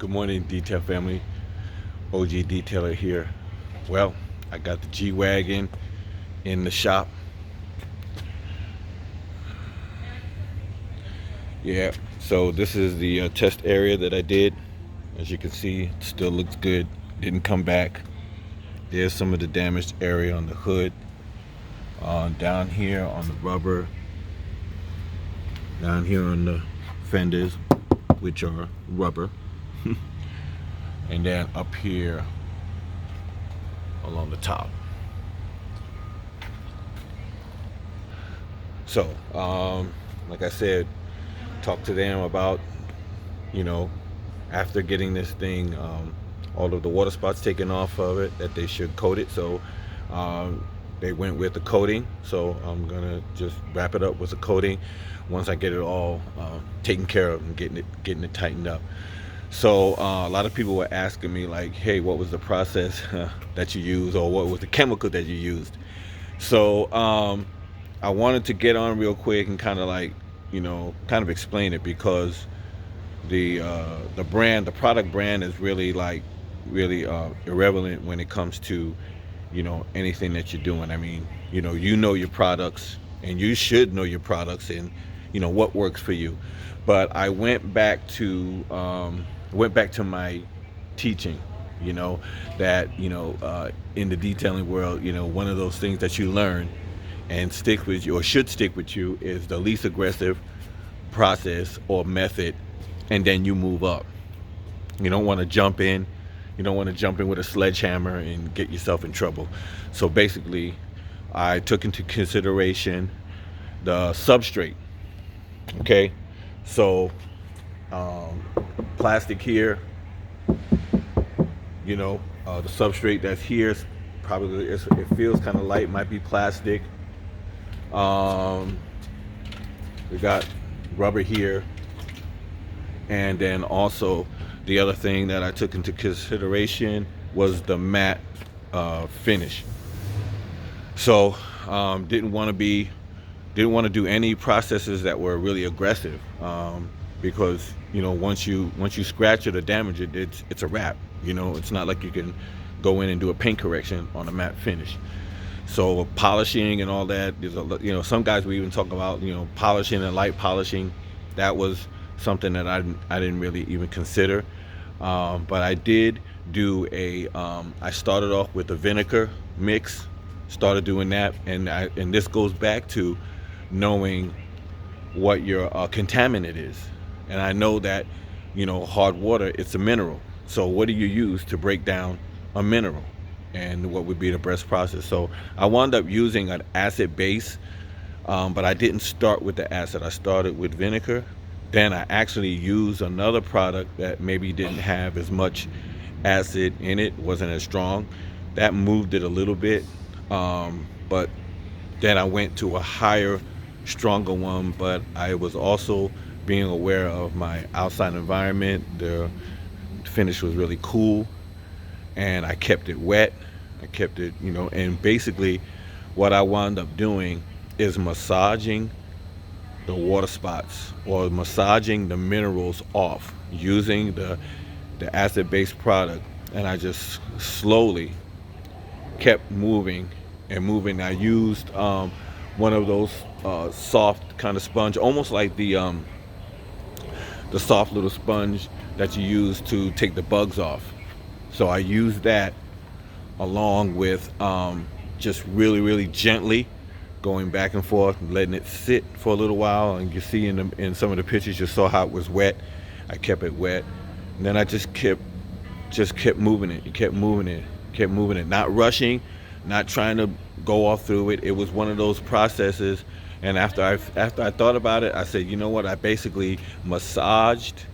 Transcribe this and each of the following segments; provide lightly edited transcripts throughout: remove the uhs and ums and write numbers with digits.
Good morning, Detail family. OGDetailer here. Well, I got the G-Wagon in the shop. Yeah, so this is the test area that I did. As you can see, it still looks good. Didn't come back. There's some of the damaged area on the hood. Down here on the rubber. Down here on the fenders, which are rubber. And then up here along the top. So, like I said, talk to them about, after getting this thing, all of the water spots taken off of it, that they should coat it. So they went with the coating. So I'm gonna just wrap it up with a coating once I get it all taken care of and getting it tightened up. So a lot of people were asking me like, hey, what was the process that you used, or what was the chemical that you used? So I wanted to get on real quick and kind of explain it, because the product brand is really irrelevant when it comes to anything that you're doing. I mean, you know your products, and you should know your products, and what works for you. But I went back to my teaching, that in the detailing world, one of those things that you learn and stick with you, or should stick with you, is the least aggressive process or method, and then you move up. You don't want to jump in. You don't want to jump in with a sledgehammer and get yourself in trouble. So basically, I took into consideration the substrate. Okay, so plastic here, the substrate that's here is probably, it feels kind of light, might be plastic. We got rubber here, and then also the other thing that I took into consideration was the matte finish. So didn't want to do any processes that were really aggressive, because once you scratch it or damage it, it's a wrap. It's not like you can go in and do a paint correction on a matte finish. So polishing and all that, there's some guys will even talk about polishing and light polishing. That was something that I didn't really even consider, but I did do I started off with a vinegar mix, started doing that, and this goes back to knowing what your contaminant is. And I know that hard water, it's a mineral. So what do you use to break down a mineral, and what would be the best process? So I wound up using an acid base, but I didn't start with the acid. I started with vinegar. Then I actually used another product that maybe didn't have as much acid in it, wasn't as strong. That moved it a little bit, but then I went to a higher, stronger one. But I was also being aware of my outside environment. The finish was really cool, and I kept it wet. I kept it, and basically what I wound up doing is massaging the water spots, or massaging the minerals off, using the acid-based product. And I just slowly kept moving and moving. I used one of those soft kind of sponge, almost like the soft little sponge that you use to take the bugs off. So I used that along with just really gently going back and forth, letting it sit for a little while. And you see in some of the pictures, you saw how it was wet. I kept it wet, and then I just kept moving it. Kept moving it, not rushing, not trying to go all through it. It was one of those processes. And after I thought about it, I said, you know what? I basically massaged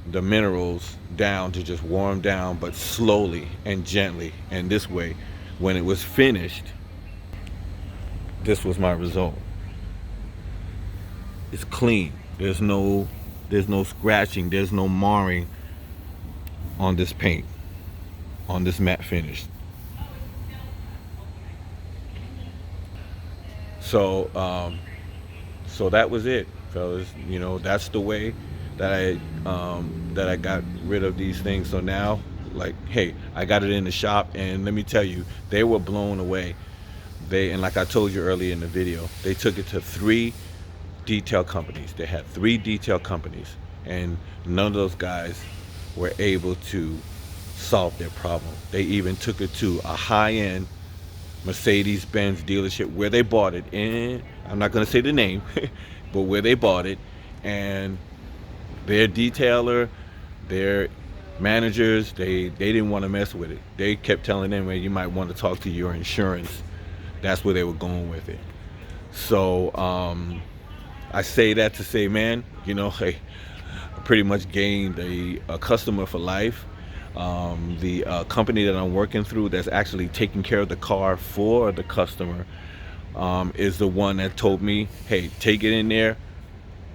the minerals down to just warm down, but slowly and gently. And this way, when it was finished, this was my result. It's clean. There's no scratching, there's no marring on this paint, on this matte finish. So that was it, fellas. That's the way that I got rid of these things. So now, like, hey, I got it in the shop, and let me tell you, they were blown away. And like I told you earlier in the video, they took it to 3 detail companies. They had 3 detail companies, and none of those guys were able to solve their problem. They even took it to a high-end Mercedes-Benz dealership where they bought it in. I'm not going to say the name, but where they bought it, and their detailer, their managers, they didn't want to mess with it. They kept telling them, well, you might want to talk to your insurance. That's where they were going with it. So I say that to say, man, hey, I pretty much gained a customer for life. The company that I'm working through that's actually taking care of the car for the customer is the one that told me, hey, take it in there,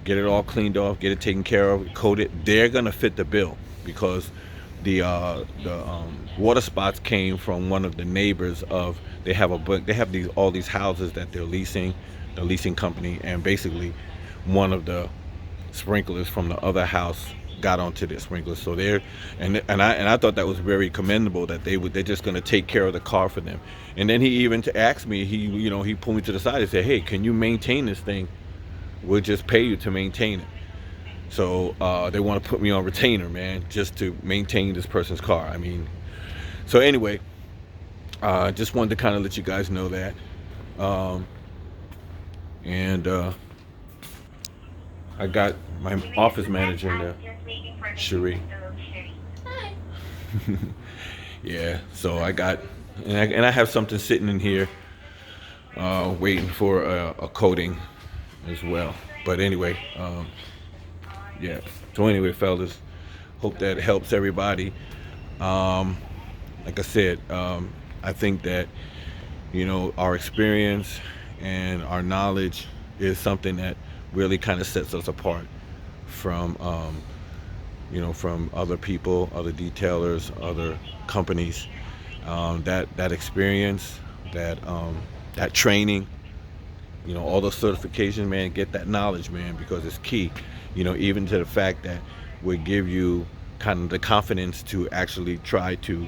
get it all cleaned off, get it taken care of, coat it. They're gonna fit the bill because the water spots came from one of the neighbors of. They have all these houses that they're leasing, the leasing company, and basically one of the sprinklers from the other house got onto their sprinklers. So I thought that was very commendable that they're just going to take care of the car for them. And then he even asked me, he pulled me to the side and said, hey, can you maintain this thing? We'll just pay you to maintain it. So they want to put me on retainer, man, just to maintain this person's car. I mean, so anyway, just wanted to kind of let you guys know that. And I got my office manager in there, Cherie. Hi. Yeah, so and I have something sitting in here waiting for a coating as well. But anyway, yeah. So anyway, fellas, hope that helps everybody. Like I said, I think that our experience and our knowledge is something that really kind of sets us apart from from other people, other detailers, other companies. That experience, that training, all those certifications, man, get that knowledge, man, because it's key. Even to the fact that we give you kind of the confidence to actually try to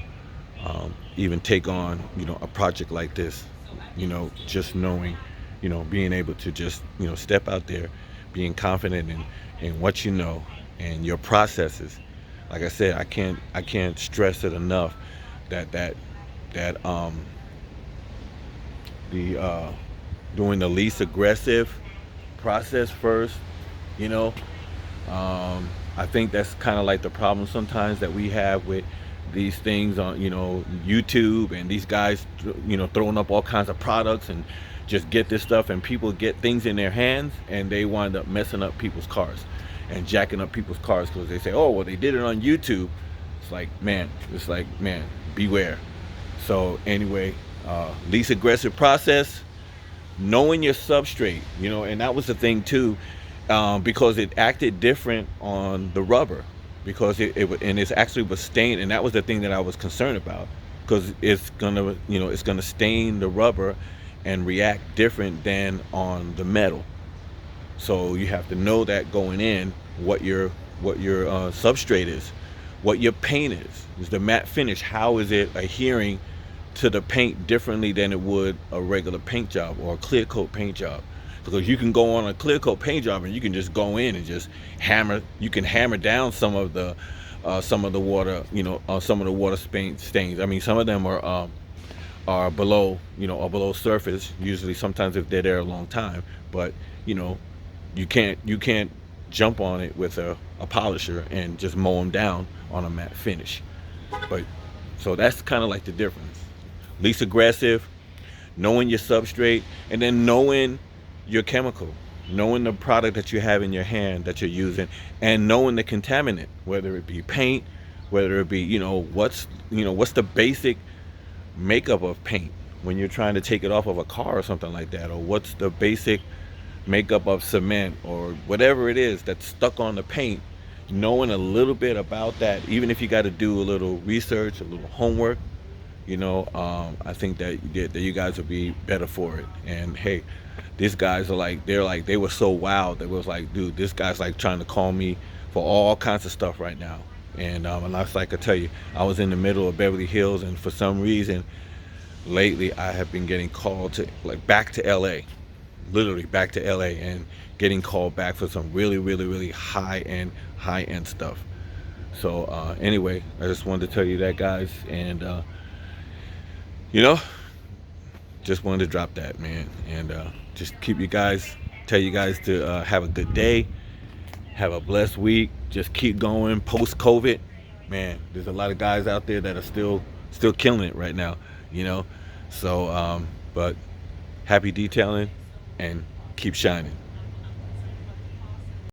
even take on, a project like this. Just knowing, being able to just, step out there, being confident in what you know and your processes. Like I said, I can't stress it enough that the doing the least aggressive process first. I think that's kind of like the problem sometimes that we have with these things on YouTube, and these guys throwing up all kinds of products and just get this stuff, and people get things in their hands and they wind up messing up people's cars and jacking up people's cars because they say, oh well, they did it on YouTube. It's like man, beware. So anyway, least aggressive process, knowing your substrate, and that was the thing too, because it acted different on the rubber, because it actually was stained, and that was the thing that I was concerned about, because it's gonna stain the rubber and react different than on the metal. So you have to know that going in, what your substrate is, what your paint is the matte finish, how is it adhering to the paint differently than it would a regular paint job or a clear coat paint job. Because you can go on a clear coat paint job and you can just go in and just hammer down some of the water, some of the water stains. I mean, some of them are below, or below surface, usually, sometimes if they're there a long time. But you can't jump on it with a polisher and just mow them down on a matte finish. But so that's kind of like the difference. Least aggressive, knowing your substrate, and then knowing your chemical, knowing the product that you have in your hand that you're using, and knowing the contaminant, whether it be paint, whether it be what's the basic makeup of paint when you're trying to take it off of a car or something like that, or what's the basic makeup of cement, or whatever it is that's stuck on the paint. Knowing a little bit about that, even if you got to do a little research, a little homework, I think that you guys will be better for it. And hey, these guys are they were so wild that it was like, dude, this guy's like trying to call me for all kinds of stuff right now. And like I tell you, I was in the middle of Beverly Hills, and for some reason, lately I have been getting called to, like, back to LA, literally back to LA, and getting called back for some really high end stuff. So anyway, I just wanted to tell you that, guys, and you know, just wanted to drop that, man, and just tell you guys to have a good day, have a blessed week, just keep going. Post COVID, man, there's a lot of guys out there that are still killing it right now, you know. So but happy detailing, and keep shining.